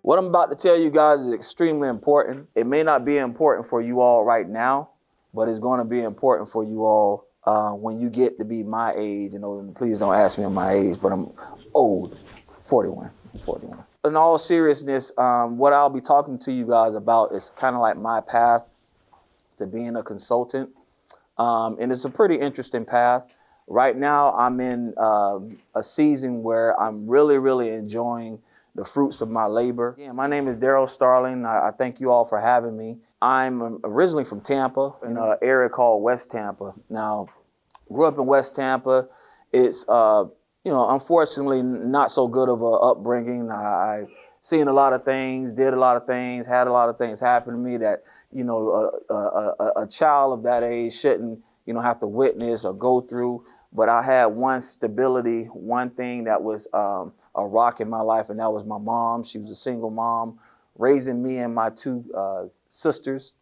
What I'm about to tell you guys is extremely important. It may not be important for you all right now, but it's going to be important for you all when you get to be my age. You know, please don't ask me my age, but I'm old, 41. In all seriousness, what I'll be talking to you guys about is kind of like my path to being a consultant. And it's a pretty interesting path. Right now, I'm in a season where I'm really enjoying the fruits of my labor. Yeah, my name is Daryl Starling. I thank you all for having me. I'm originally from Tampa, in an area called West Tampa. Now, grew up in West Tampa. It's, unfortunately not so good of an upbringing. I seen a lot of things, did a lot of things, had a lot of things happen to me that, a child of that age shouldn't, have to witness or go through. But I had one stability, one thing that was a rock in my life, and that was my mom. She was a single mom, raising me and my two sisters,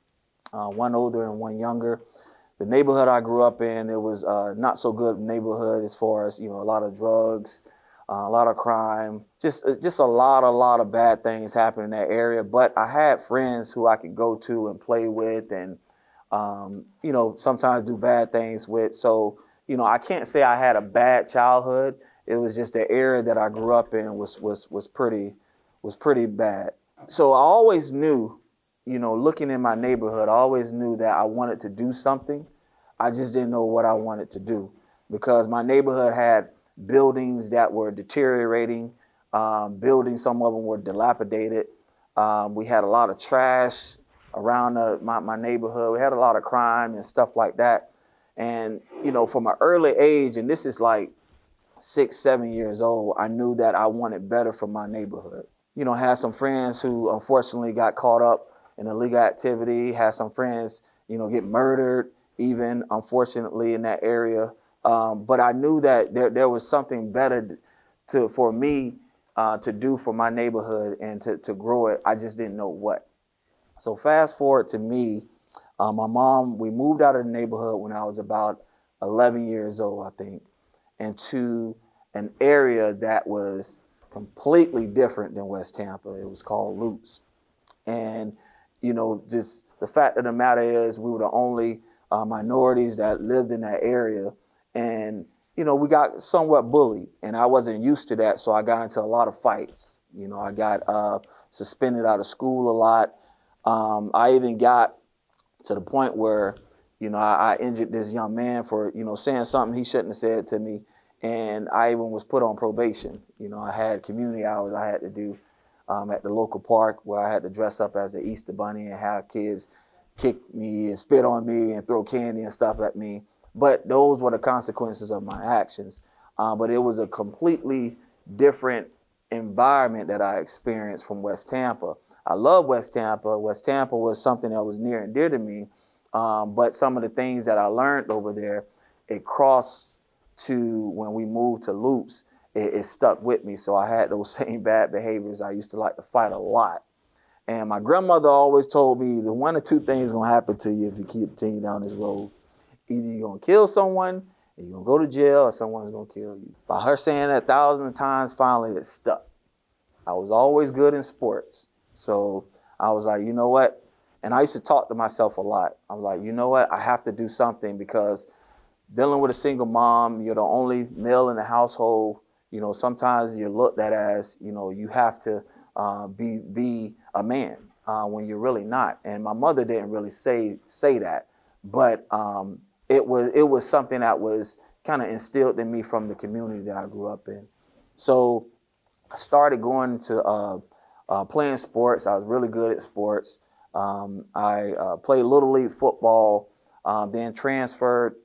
one older and one younger. The neighborhood I grew up in, it was not so good neighborhood as far as, a lot of drugs, a lot of crime, just a lot of bad things happened in that area. But I had friends who I could go to and play with and, sometimes do bad things with. So, I can't say I had a bad childhood. It was just the area that I grew up in was pretty bad. So I always knew, looking in my neighborhood, I always knew that I wanted to do something. I just didn't know what I wanted to do because my neighborhood had buildings that were deteriorating. Buildings, some of them were dilapidated. We had a lot of trash around my neighborhood. We had a lot of crime and stuff like that. And, from an early age, and this is like 6, 7 years old, I knew that I wanted better for my neighborhood. Had some friends who unfortunately got caught up in illegal activity, had some friends, get murdered, even unfortunately in that area. But I knew that there was something better for me to do for my neighborhood and to grow it. I just didn't know what. So fast forward to me, my mom, we moved out of the neighborhood when I was about 11 years old, I think, into an area that was completely different than West Tampa. It was called Lutz. And, just the fact of the matter is we were the only minorities that lived in that area. And, we got somewhat bullied, and I wasn't used to that. So I got into a lot of fights. I got suspended out of school a lot. I even got to the point where, I injured this young man for, saying something he shouldn't have said to me. And I even was put on probation. I had community hours I had to do at the local park where I had to dress up as the Easter Bunny and have kids kick me and spit on me and throw candy and stuff at me. But those were the consequences of my actions. But it was a completely different environment that I experienced from West Tampa. I love West Tampa. West Tampa was something that was near and dear to me. But some of the things that I learned over there, it crossed to when we moved to Loops, it stuck with me. So I had those same bad behaviors. I used to like to fight a lot. And my grandmother always told me the one or two things gonna happen to you if you keep continuing down this road. Either you're gonna kill someone, and you're gonna go to jail, or someone's gonna kill you. By her saying that thousands of times, finally it stuck. I was always good in sports. So I was like, you know what? And I used to talk to myself a lot. I'm like, you know what? I have to do something because dealing with a single mom, you're the only male in the household. Sometimes you're looked at as, you have to be a man when you're really not. And my mother didn't really say that, but it was something that was kind of instilled in me from the community that I grew up in. So I started going to playing sports. I was really good at sports. I played Little League football, then transferred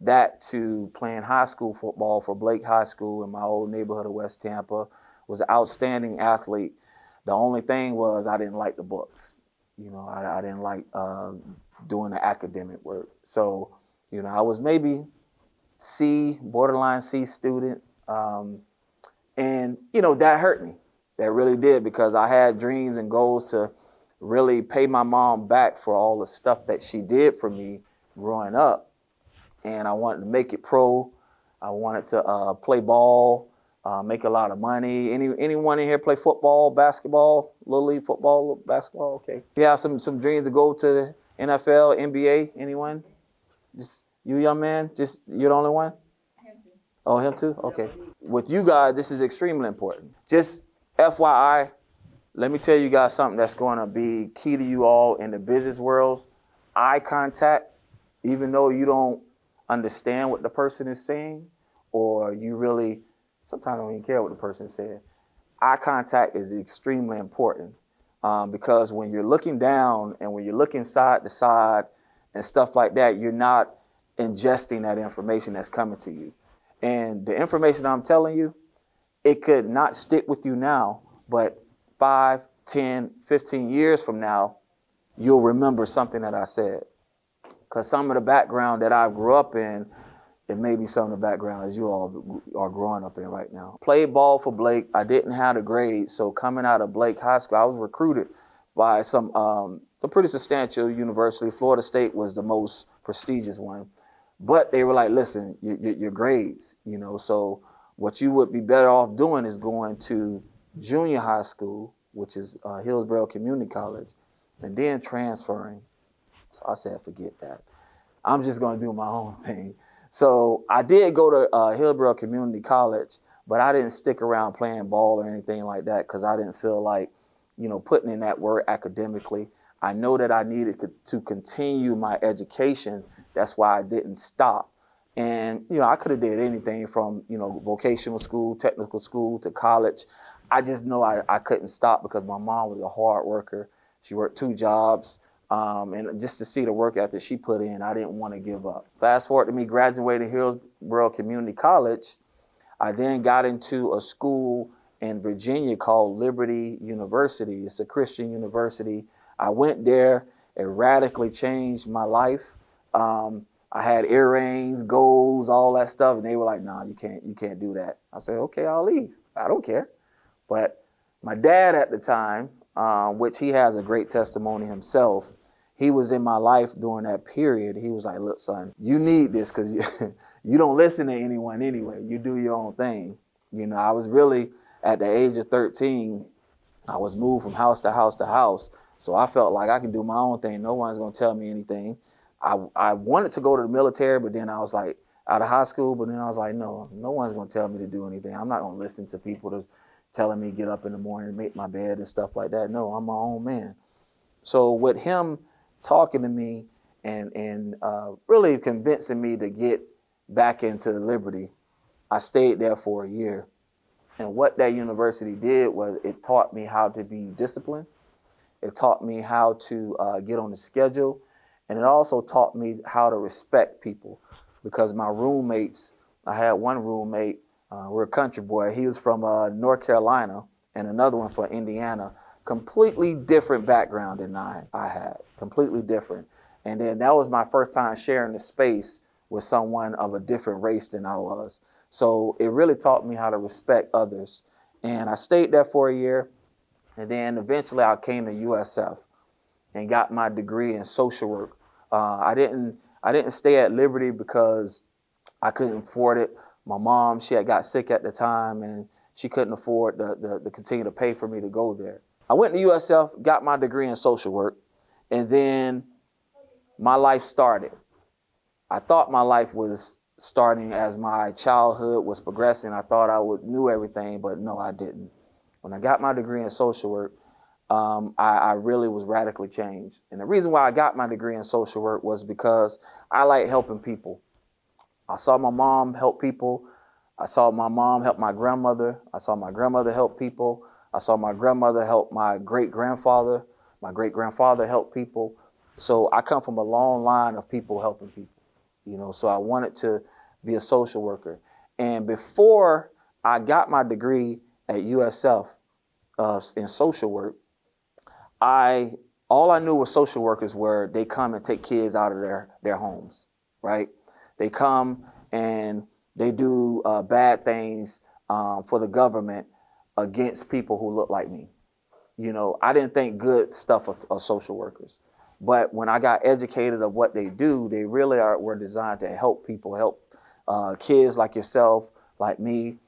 that to playing high school football for Blake High School in my old neighborhood of West Tampa. Was an outstanding athlete. The only thing was I didn't like the books. I didn't like doing the academic work. So, I was maybe borderline C student. And, that hurt me. That really did, because I had dreams and goals to really pay my mom back for all the stuff that she did for me growing up. And I wanted to make it pro. I wanted to play ball. make a lot of money. Anyone in here play football, basketball, little league football, basketball? Okay. You have some dreams to go to the NFL, NBA? Anyone? Just you, young man? Just you're the only one? Him too. Oh, him too? Okay. With you guys, this is extremely important. Just FYI, let me tell you guys something that's going to be key to you all in the business worlds. Eye contact, even though you don't understand what the person is saying, or you really sometimes don't even care what the person is saying. Eye contact is extremely important because when you're looking down and when you're looking side to side and stuff like that, you're not ingesting that information that's coming to you. And the information I'm telling you, it could not stick with you now, but 5, 10, 15 years from now, you'll remember something that I said. Because some of the background that I grew up in, it may be some of the background as you all are growing up in right now. Played ball for Blake. I didn't have the grades, so coming out of Blake High School, I was recruited by some pretty substantial university. Florida State was the most prestigious one. But they were like, listen, your grades, you know, so what you would be better off doing is going to junior high school, which is Hillsborough Community College, and then transferring. So I said, forget that. I'm just going to do my own thing. So I did go to Hillsborough Community College, but I didn't stick around playing ball or anything like that because I didn't feel like, you know, putting in that work academically. I know that I needed to continue my education. That's why I didn't stop. And, you know, I could have did anything from, you know, vocational school, technical school to college. I just know I couldn't stop because my mom was a hard worker. She worked 2 jobs. And just to see the work ethic she put in, I didn't want to give up. Fast forward to me graduating Hillsborough Community College. I then got into a school in Virginia called Liberty University. It's a Christian university. I went there. It radically changed my life. I had earrings, goals, all that stuff, and they were like, "Nah, you can't do that." I said, "Okay, I'll leave. I don't care." But my dad at the time, which he has a great testimony himself, he was in my life during that period. He was like, "Look, son, you need this because you don't listen to anyone anyway. You do your own thing." You know, I was really at the age of 13. I was moved from house to house to house, so I felt like I could do my own thing. No one's gonna tell me anything. I wanted to go to the military, but then I was like, out of high school, but then I was like, no one's gonna tell me to do anything. I'm not gonna listen to people telling me get up in the morning and make my bed and stuff like that. No, I'm my own man. So with him talking to me and really convincing me to get back into Liberty, I stayed there for a year. And what that university did was it taught me how to be disciplined. It taught me how to get on the schedule. And it also taught me how to respect people because my roommates, I had one roommate, we're a country boy. He was from North Carolina and another one from Indiana. Completely different background than I had, completely different. And then that was my first time sharing the space with someone of a different race than I was. So it really taught me how to respect others. And I stayed there for a year. And then eventually I came to USF and got my degree in social work. I didn't stay at Liberty because I couldn't afford it. My mom, she had got sick at the time and she couldn't afford to continue to pay for me to go there. I went to USF, got my degree in social work, and then my life started. I thought my life was starting as my childhood was progressing. I thought I knew everything, but no, I didn't. When I got my degree in social work, I really was radically changed. And the reason why I got my degree in social work was because I like helping people. I saw my mom help people. I saw my mom help my grandmother. I saw my grandmother help people. I saw my grandmother help my great-grandfather. My great-grandfather help people. So I come from a long line of people helping people, you know, so I wanted to be a social worker. And before I got my degree at USF in social work, all I knew was social workers were they come and take kids out of their homes, right? They come and they do bad things for the government against people who look like me. You know, I didn't think good stuff of social workers. But when I got educated of what they do, they really were designed to help people, help kids like yourself, like me,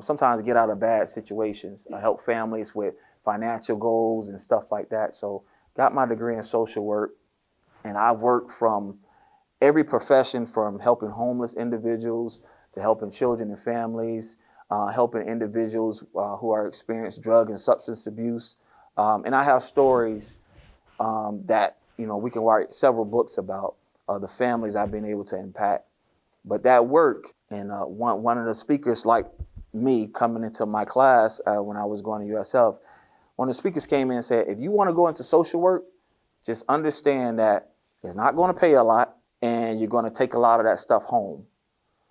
sometimes get out of bad situations. I help families with financial goals and stuff like that. So got my degree in social work, and I worked from every profession, from helping homeless individuals to helping children and families, helping individuals who are experiencing drug and substance abuse. And I have stories that, we can write several books about the families I've been able to impact. But that work, and one of the speakers like me coming into my class when I was going to USF, one of the speakers came in and said, if you want to go into social work, just understand that it's not going to pay a lot, and you're going to take a lot of that stuff home.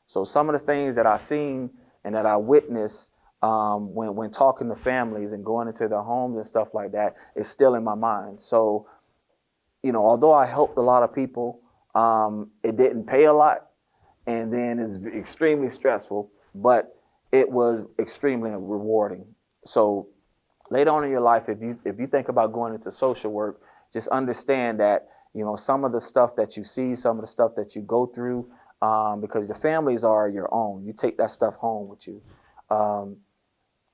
So some of the things that I seen and that I witnessed when talking to families and going into their homes and stuff like that is still in my mind. So, although I helped a lot of people, it didn't pay a lot, and then it's extremely stressful, but it was extremely rewarding. So later on in your life, if you think about going into social work, just understand that, some of the stuff that you see, some of the stuff that you go through, because your families are your own. You take that stuff home with you.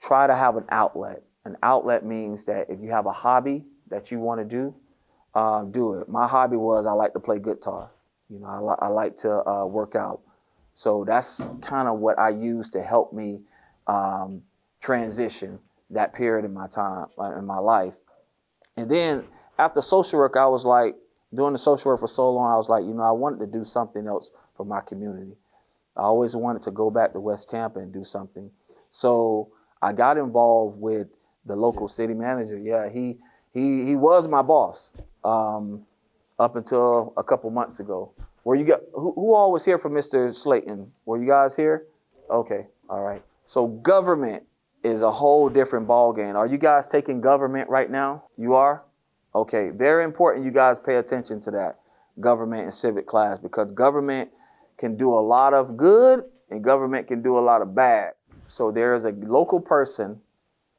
Try to have an outlet. An outlet means that if you have a hobby that you want to do it. My hobby was I like to play guitar. I like to work out. So that's kind of what I use to help me transition that period in my time, in my life. And then after social work, I was like, doing the social work for so long, I was like, I wanted to do something else for my community. I always wanted to go back to West Tampa and do something. So I got involved with the local city manager. Yeah, he was my boss up until a couple months ago. Who all was here for Mr. Slayton? Were you guys here? Okay, all right. So government is a whole different ballgame. Are you guys taking government right now? You are? Okay, very important you guys pay attention to that government and civic class, because government can do a lot of good and government can do a lot of bad. So there is a local person,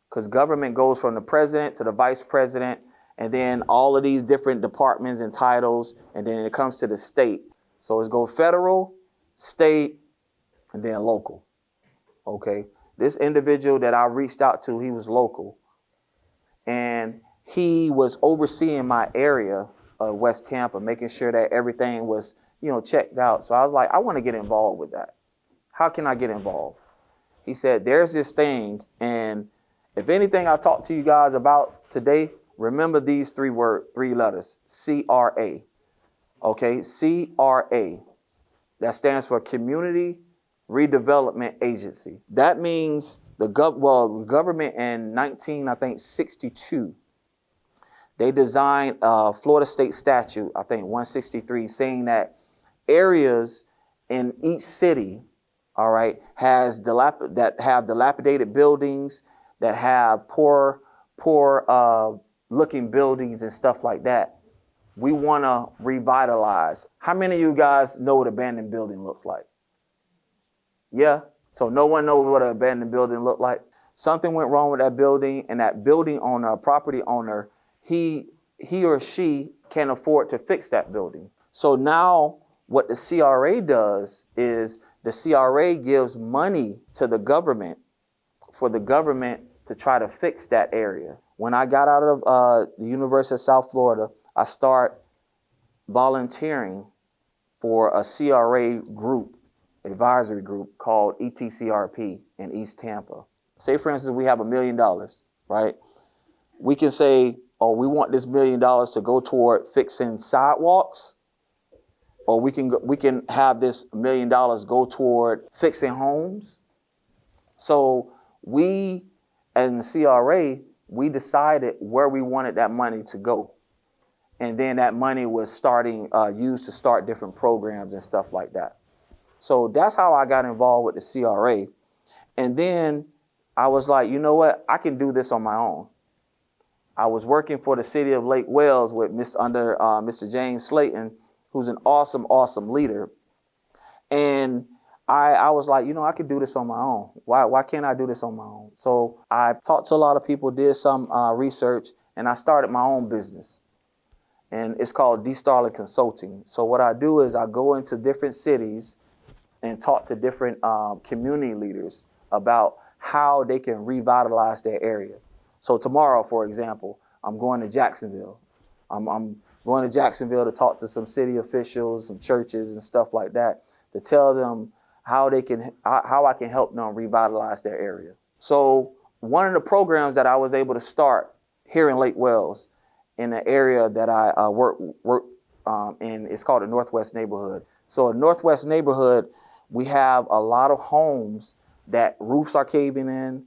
because government goes from the president to the vice president, and then all of these different departments and titles, and then it comes to the state. So it's go federal, state, and then local. Okay, this individual that I reached out to, he was local, and he was overseeing my area of West Tampa, making sure that everything was, checked out. So I was like, I want to get involved with that. How can I get involved? He said, there's this thing, and if anything I talk to you guys about today, remember these three letters, CRA. Okay, CRA. That stands for Community Redevelopment Agency. That means the government in 1962. They designed a Florida state statute, I think 163, saying that areas in each city, all right, that have dilapidated buildings, that have poor looking buildings and stuff like that, we want to revitalize. How many of you guys know what an abandoned building looks like? Yeah? So no one knows what an abandoned building looked like? Something went wrong with that building, and that building owner, property owner, he or she can't afford to fix that building. So now what the CRA does is the CRA gives money to the government for the government to try to fix that area. When I got out of the University of South Florida, I started volunteering for a CRA group, advisory group called ETCRP in East Tampa. Say, for instance, we have $1 million, right? We can say, oh, we want this $1 million to go toward fixing sidewalks, or we can have this $1 million go toward fixing homes. So we, as the CRA, we decided where we wanted that money to go. And then that money was used to start different programs and stuff like that. So that's how I got involved with the CRA. And then I was like, you know what? I can do this on my own. I was working for the city of Lake Wales with Mr. James Slayton, who's an awesome, awesome leader. And I was like, I could do this on my own. Why can't I do this on my own? So I talked to a lot of people, did some research, and I started my own business. And it's called D. Starling Consulting. So what I do is I go into different cities and talk to different community leaders about how they can revitalize their area. So tomorrow, for example, I'm going to Jacksonville. I'm going to Jacksonville to talk to some city officials, some churches and stuff like that, to tell them how I can help them revitalize their area. So one of the programs that I was able to start here in Lake Wales, in the area that I work in, it's called the Northwest neighborhood. So in Northwest neighborhood, we have a lot of homes that roofs are caving in,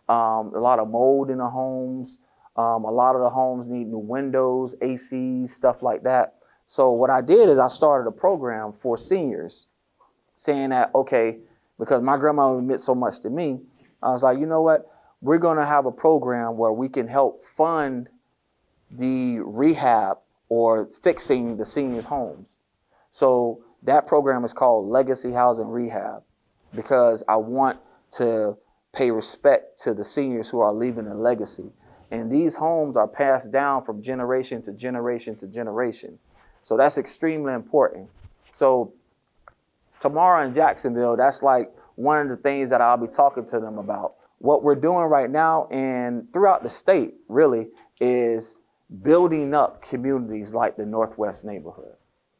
a lot of mold in the homes. A lot of the homes need new windows, ACs, stuff like that. So what I did is I started a program for seniors, saying that, okay, because my grandma meant so much to me, I was like, you know what? We're going to have a program where we can help fund the rehab or fixing the seniors' homes. So that program is called Legacy Housing Rehab, because I want to pay respect to the seniors who are leaving a legacy. And these homes are passed down from generation to generation to generation. So that's extremely important. So tomorrow in Jacksonville, that's like one of the things that I'll be talking to them about. What we're doing right now and throughout the state really is building up communities like the Northwest neighborhood,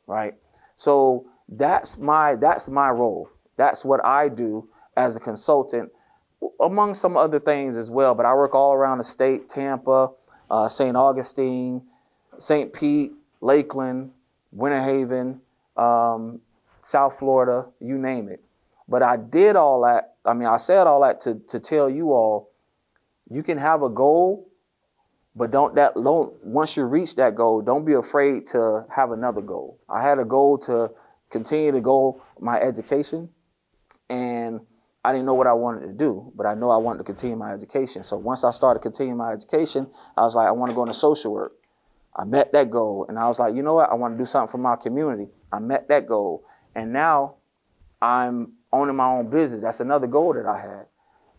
right? So that's my role. That's what I do as a consultant, among some other things as well. But I work all around the state: Tampa, St. Augustine, St. Pete, Lakeland, Winter Haven, South Florida, you name it. But I did all that. I mean, I said all that to tell you all, you can have a goal, but once you reach that goal, don't be afraid to have another goal. I had a goal to continue to go my education, and I didn't know what I wanted to do, but I know I wanted to continue my education. So once I started continuing my education, I was like, I want to go into social work. I met that goal, and I was like, you know what? I want to do something for my community. I met that goal, and now I'm owning my own business. That's another goal that I had.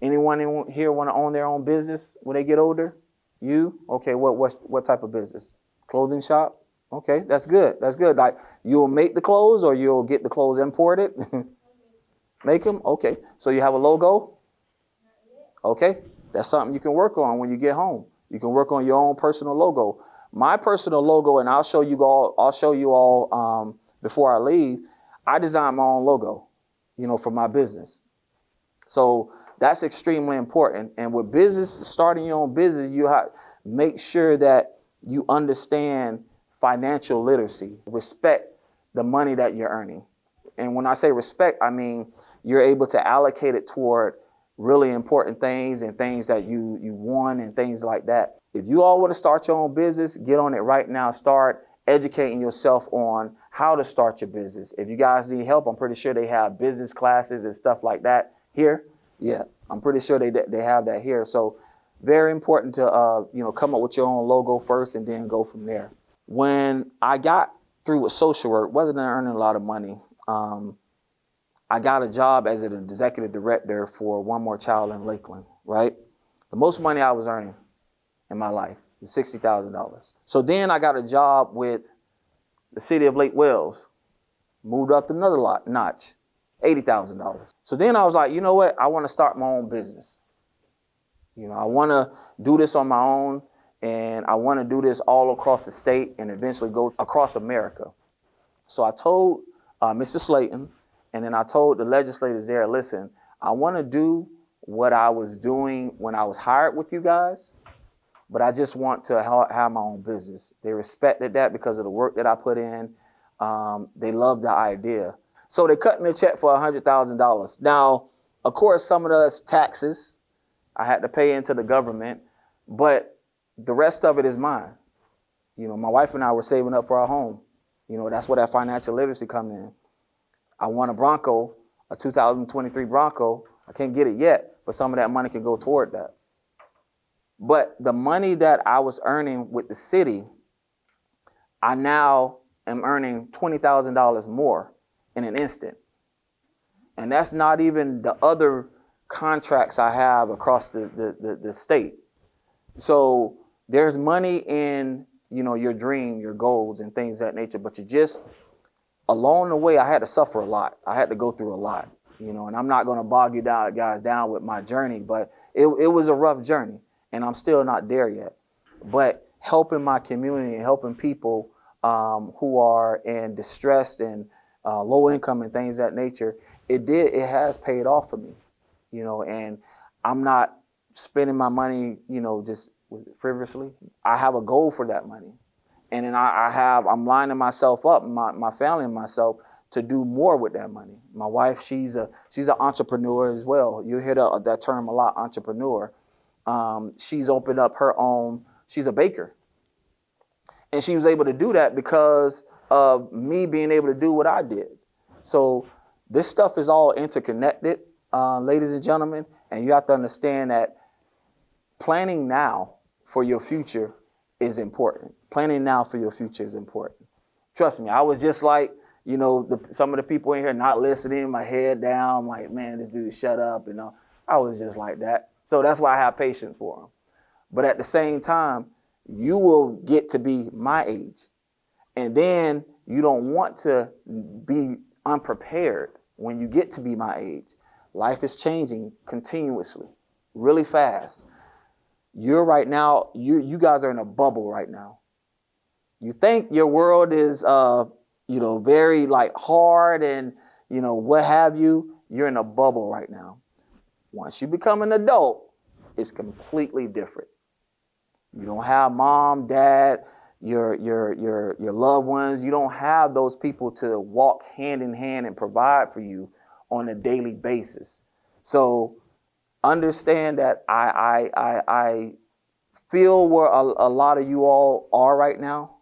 Anyone here want to own their own business when they get older? You? Okay, what type of business? Clothing shop? Okay, that's good. That's good. Like, you'll make the clothes or you'll get the clothes imported? Make them? Okay. So you have a logo? Okay. That's something you can work on when you get home. You can work on your own personal logo. My personal logo, and I'll show you all before I leave, I designed my own logo, for my business. So that's extremely important. And with business, starting your own business, you have to make sure that you understand financial literacy, respect the money that you're earning. And when I say respect, I mean you're able to allocate it toward really important things and things that you want and things like that. If you all want to start your own business, get on it right now. Start educating yourself on how to start your business. If you guys need help, I'm pretty sure they have business classes and stuff like that here. Yeah, I'm pretty sure they have that here. So very important to come up with your own logo first and then go from there. When I got through with social work, wasn't earning a lot of money. I got a job as an executive director for One More Child in Lakeland, right? The most money I was earning in my life was $60,000. So then I got a job with the city of Lake Wales, moved up another notch, $80,000. So then I was like, you know what? I want to start my own business. I want to do this on my own, and I want to do this all across the state and eventually go across America. So I told Mr. Slayton, and then I told the legislators there, listen, I want to do what I was doing when I was hired with you guys, but I just want to have my own business. They respected that because of the work that I put in. They loved the idea. So they cut me a check for $100,000. Now, of course, some of those taxes I had to pay into the government, but the rest of it is mine. My wife and I were saving up for our home. That's where that financial literacy come in. I want a Bronco, a 2023 Bronco. I can't get it yet, but some of that money can go toward that. But the money that I was earning with the city, I now am earning $20,000 more in an instant. And that's not even the other contracts I have across the state. So there's money in, your dream, your goals and things of that nature, but along the way, I had to suffer a lot. I had to go through a lot. you know, and I'm not going to bog you down, guys, down with my journey, but it was a rough journey, and I'm still not there yet. But helping my community and helping people who are in distress and low income and things of that nature, it has paid off for me, you know, and I'm not spending my money, you know, just frivolously. I have a goal for that money. And then I'm lining myself up, my family and myself, to do more with that money. My wife, she's an entrepreneur as well. You hear that term a lot, entrepreneur. She's opened up her own, she's a baker. And she was able to do that because of me being able to do what I did. So this stuff is all interconnected, ladies and gentlemen, and you have to understand that planning now for your future is important. Planning now for your future is important. Trust me, I was just like, you know, some of the people in here not listening, my head down, like, man, this dude, shut up. You know, I was just like that. So that's why I have patience for them. But at the same time, you will get to be my age. And then you don't want to be unprepared when you get to be my age. Life is changing continuously, really fast. You're right now, you guys are in a bubble right now. You think your world is, you know, very like hard and, you know, what have you. You're in a bubble right now. Once you become an adult, it's completely different. You don't have mom, dad, your loved ones. You don't have those people to walk hand in hand and provide for you on a daily basis. So understand that I feel where a lot of you all are right now,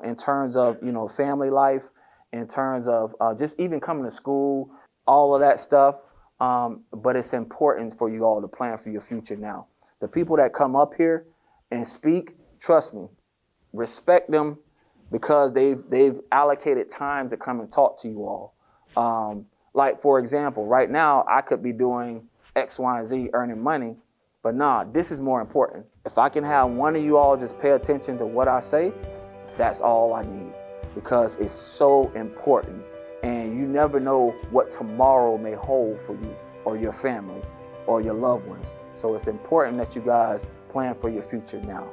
in terms of, you know, family life, in terms of just even coming to school, all of that stuff. But it's important for you all to plan for your future now. The people that come up here and speak, trust me, respect them, because they've allocated time to come and talk to you all. Like, for example, right now I could be doing X, Y, and Z, earning money, but nah, this is more important. If I can have one of you all just pay attention to what I say, that's all I need, because it's so important. And you never know what tomorrow may hold for you or your family or your loved ones. So it's important that you guys plan for your future now.